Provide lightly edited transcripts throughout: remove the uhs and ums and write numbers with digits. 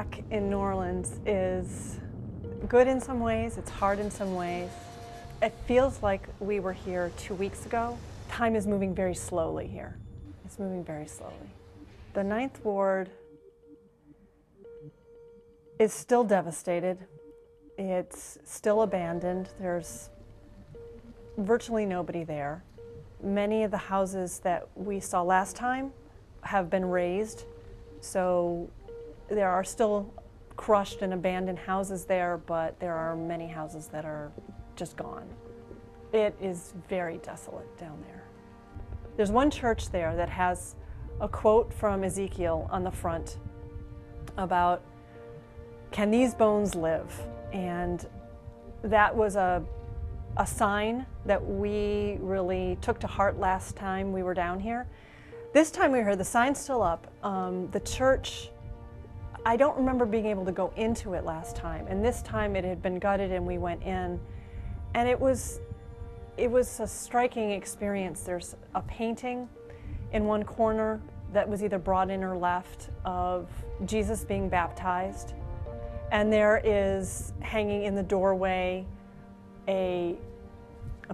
back in New Orleans is good in some ways, it's hard in some ways. It feels like we were here 2 weeks ago. Time is moving very slowly here. It's moving very slowly. The Ninth Ward is still devastated. It's still abandoned. There's virtually nobody there. Many of the houses that we saw last time have been razed, so there are still crushed and abandoned houses there, but there are many houses that are just gone. It is very desolate down there. There's one church there that has a quote from Ezekiel on the front about, "Can these bones live?" And that was a sign that we really took to heart last time we were down here. This time we were here, the sign's still up. The church, I don't remember being able to go into it last time, and this time it had been gutted and we went in, and it was a striking experience. There's a painting in one corner that was either brought in or left of Jesus being baptized, and there is hanging in the doorway a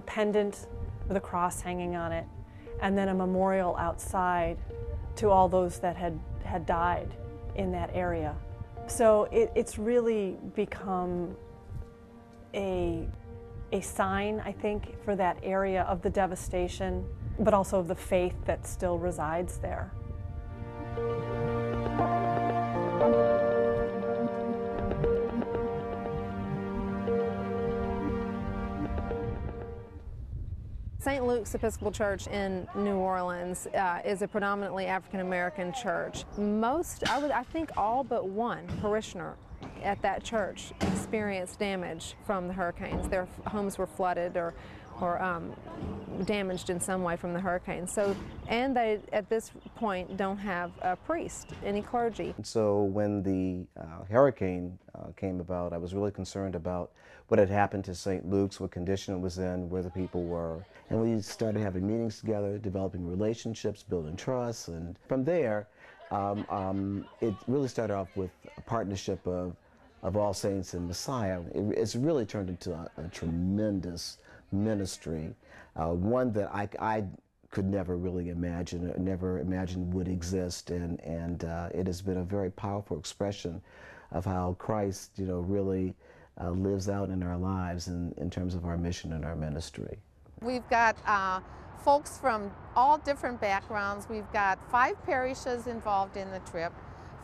pendant with a cross hanging on it, and then a memorial outside to all those that had died in that area. So it's really become a sign, I think, for that area of the devastation, but also of the faith that still resides there. St. Luke's Episcopal Church in New Orleans is a predominantly African-American church. I think all but one parishioner at that church experienced damage from the hurricanes. Their homes were flooded or damaged in some way from the hurricane. And they, at this point, don't have a priest, any clergy. So when the hurricane came about, I was really concerned about what had happened to St. Luke's, what condition it was in, where the people were. And we started having meetings together, developing relationships, building trust, and from there, it really started off with a partnership of All Saints and Messiah. It's really turned into a tremendous ministry, one that I could never really imagine, never imagined would exist, and it has been a very powerful expression of how Christ, really lives out in our lives in terms of our mission and our ministry. We've got folks from all different backgrounds. We've got 5 parishes involved in the trip,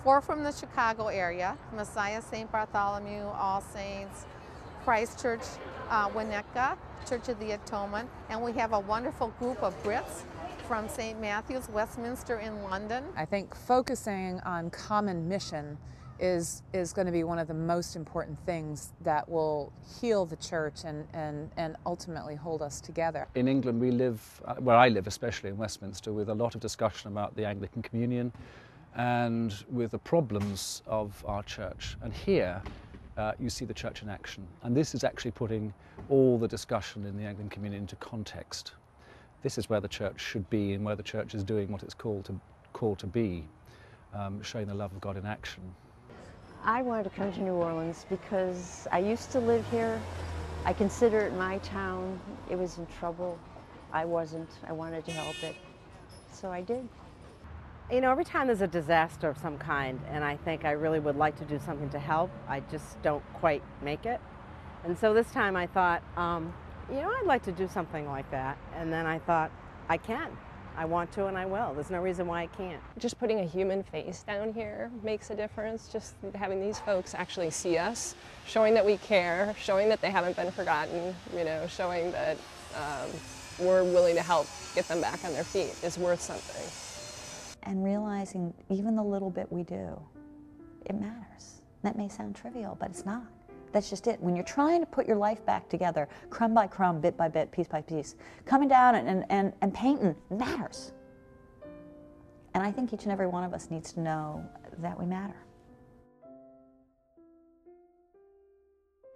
4 from the Chicago area: Messiah, St. Bartholomew, All Saints, Christ Church, Winnetka, Church of the Atonement, and we have a wonderful group of Brits from St. Matthew's, Westminster in London. I think focusing on common mission is going to be one of the most important things that will heal the church and ultimately hold us together. In England we live, where I live especially in Westminster, with a lot of discussion about the Anglican Communion and with the problems of our church. And here you see the church in action. And this is actually putting all the discussion in the Anglican Communion into context. This is where the church should be and where the church is doing what it's called to be, showing the love of God in action. I wanted to come to New Orleans because I used to live here. I consider it my town. It was in trouble. I wasn't. I wanted to help it. So I did. You know, every time there's a disaster of some kind, and I think I really would like to do something to help, I just don't quite make it. And so this time I thought, I'd like to do something like that. And then I thought, I can. I want to and I will. There's no reason why I can't. Just putting a human face down here makes a difference. Just having these folks actually see us, showing that we care, showing that they haven't been forgotten, showing that we're willing to help get them back on their feet is worth something. And realizing even the little bit we do, it matters. That may sound trivial, but it's not. That's just it. When you're trying to put your life back together, crumb by crumb, bit by bit, piece by piece, coming down and painting matters. And I think each and every one of us needs to know that we matter.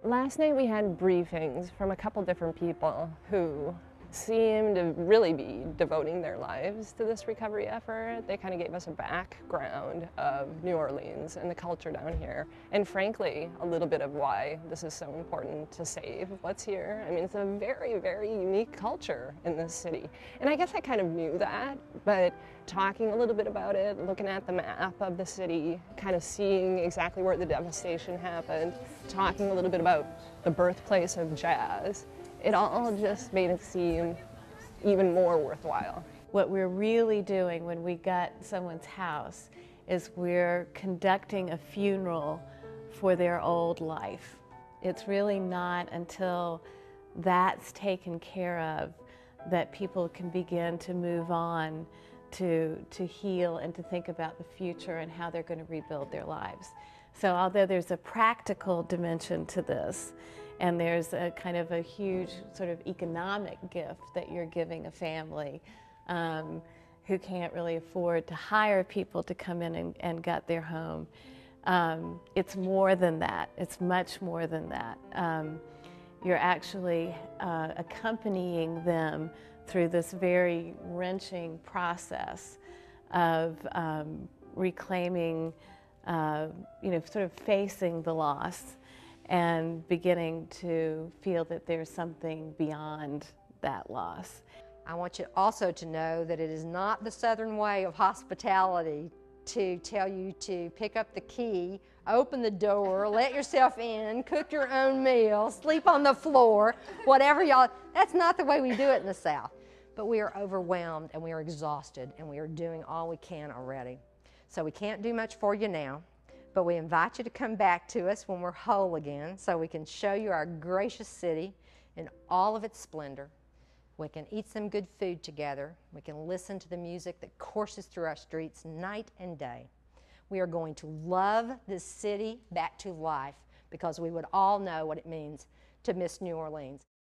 Last night we had briefings from a couple different people who seem to really be devoting their lives to this recovery effort. They kind of gave us a background of New Orleans and the culture down here, and frankly, a little bit of why this is so important to save what's here. I mean, it's a very, very unique culture in this city, and I guess I kind of knew that, but talking a little bit about it, looking at the map of the city, kind of seeing exactly where the devastation happened, talking a little bit about the birthplace of jazz, it all just made it seem even more worthwhile. What we're really doing when we gut someone's house is we're conducting a funeral for their old life. It's really not until that's taken care of that people can begin to move on to heal and to think about the future and how they're going to rebuild their lives. So although there's a practical dimension to this, and there's a kind of a huge sort of economic gift that you're giving a family who can't really afford to hire people to come in and gut their home. It's more than that. It's much more than that. You're actually accompanying them through this very wrenching process of reclaiming, sort of facing the loss and beginning to feel that there's something beyond that loss. I want you also to know that it is not the Southern way of hospitality to tell you to pick up the key, open the door, let yourself in, cook your own meal, sleep on the floor, whatever y'all. That's not the way we do it in the South. But we are overwhelmed and we are exhausted and we are doing all we can already. So we can't do much for you now. But we invite you to come back to us when we're whole again so we can show you our gracious city in all of its splendor. We can eat some good food together. We can listen to the music that courses through our streets night and day. We are going to love this city back to life because we would all know what it means to miss New Orleans.